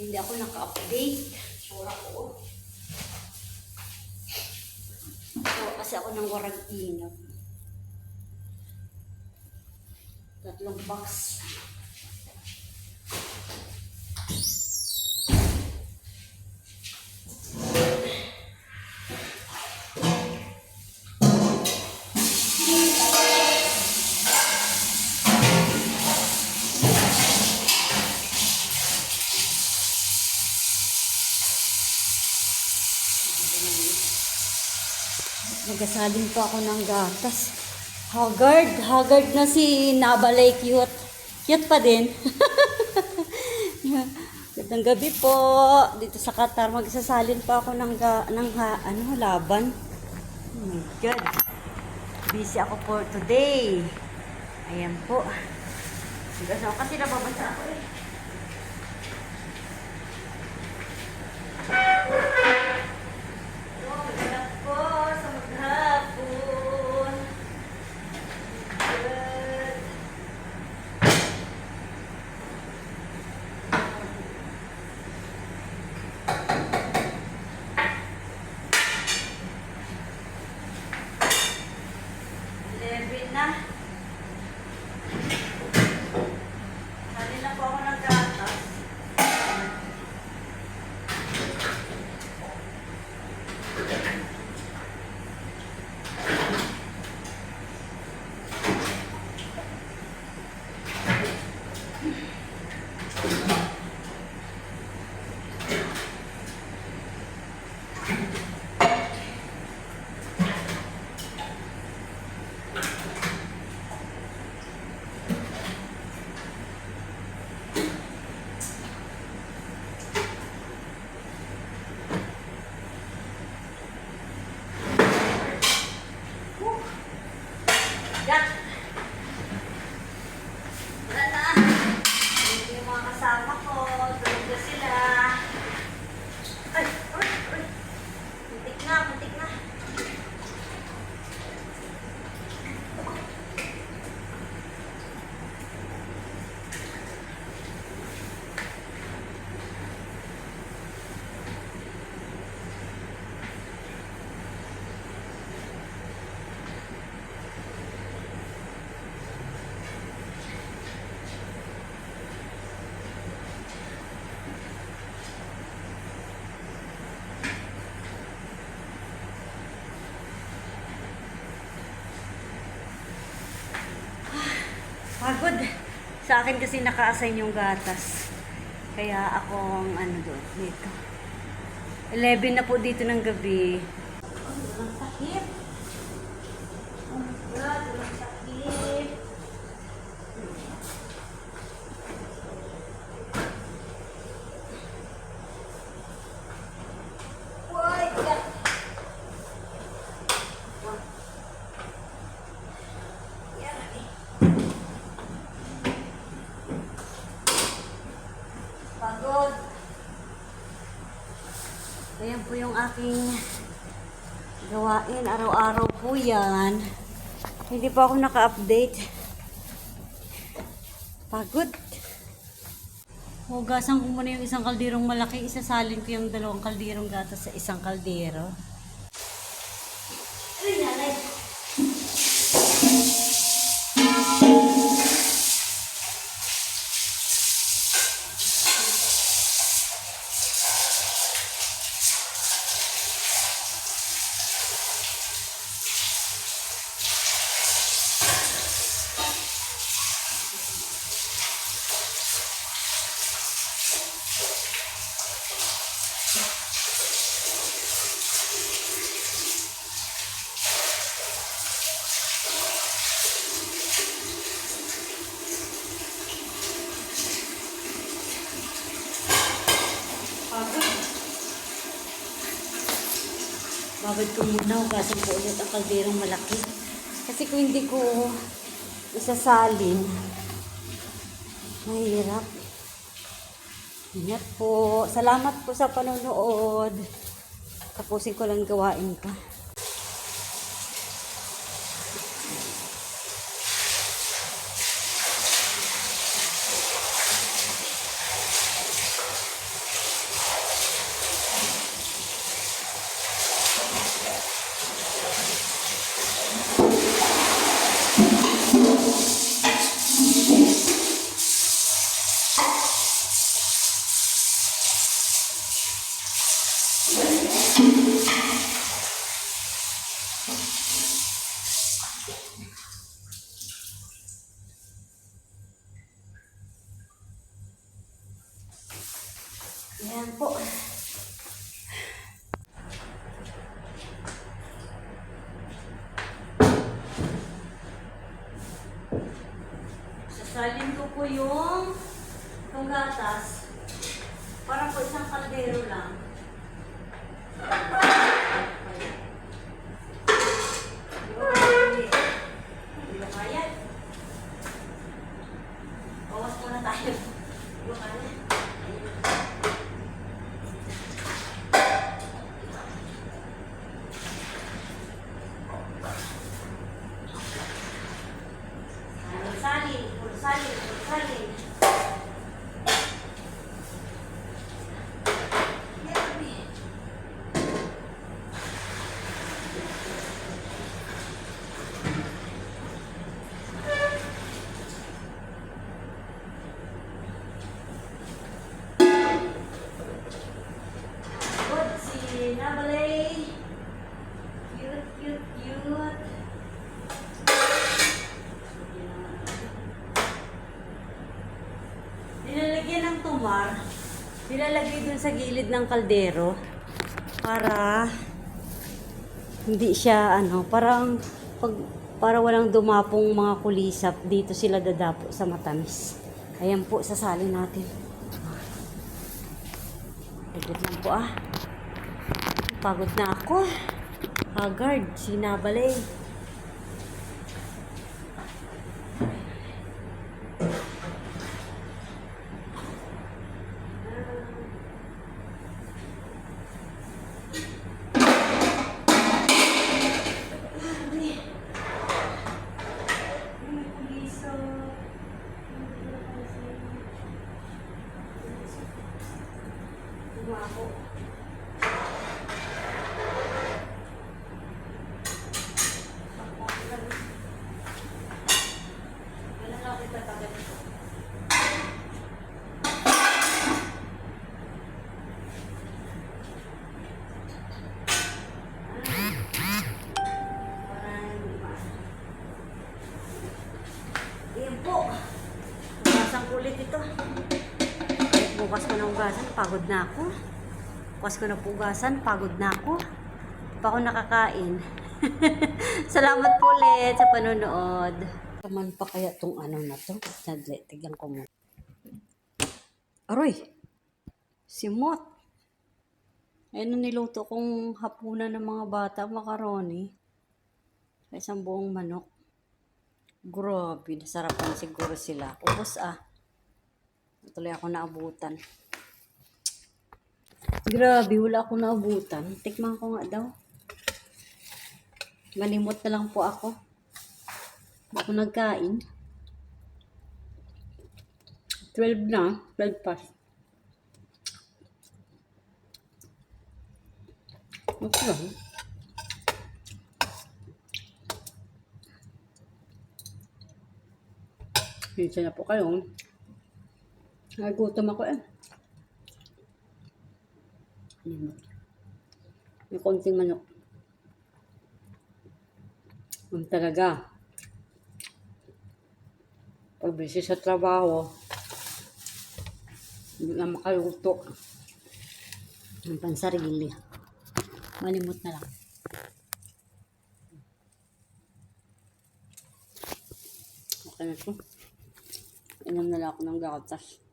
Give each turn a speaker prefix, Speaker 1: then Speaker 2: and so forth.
Speaker 1: Hindi ako naka-update. Sura ko. So, kasi ako nang warang inap. 3 box. Nagasalin pa ako ng gatas. Haggard na si Nabalay, cute. Cute pa din. Gandang gabi po. Dito sa Qatar, magsasalin pa ako ng laban. Oh my God. Busy ako for today. Ayan po. Kasi nababasa ako eh. Pagod. Sa akin kasi naka-assign yung gatas. Kaya akong doon, dito. 11 na po dito ng gabi. Ang sakit. Oh my God, ang sakit. Pagod. Ayan po yung aking gawain. Araw-araw po yan. Hindi pa ako naka-update. Pagod. Hugasan ko muna yung isang kalderong malaki. Isasalin ko yung 2 kalderong gatas sa isang kaldero. Ay, nanay. Babad ko muna, hugasan ko ulit ang kalderong malaki. Kasi kung hindi ko isasalin, mahirap. Ingat po. Salamat po sa panonood. Tapusin ko lang gawain ko. Ayan po. Sasalin ko po itong gatas. Para po isang kaldero lang. Hindi ba kaya? Bawas muna tayo. Hindi ba kaya? Salin, puro salin, puro salin. Good, si Nabalay. Cute, cute, cute. Nilalagyan ng tumar. Nilalagay dun sa gilid ng kaldero. Para hindi siya para walang dumapong mga kulisap, dito sila dadapo sa matamis. Ayan po, sasalin natin. Pagod lang po Pagod na ako. Haggard, sinabalay. Ako. Wala na ako itatagal ito. Ayan po. Hugasan ko ulit ito. Bukas ko na hugasan, pagod na ako. Bukas ko na hugasan, pagod na ako. Di pa ako nakakain. Salamat po ulit sa panonood. Kaman pa kaya tong na to? Saglit, tignan ko mo. Aroy! Simot! Ayun ang niluto kong hapunan ng mga bata, macaroni. Sa isang buong manok. Grabe, nasarapan siguro sila. Ubos Tuloy ako naabutan. Grabe, wala ako naabutan. Tikman ko nga daw. Malimot na lang po ako. Ako nagkain. 12 na. 12 past. Okay lang. Hinsa na po kayo. Nagutom ako May konting manok. Ang talaga. Pag busy sa trabaho, hindi na makaluto. Ang pansarili. Malimot na lang. Okay na ito. Inom na lang ako ng gatas.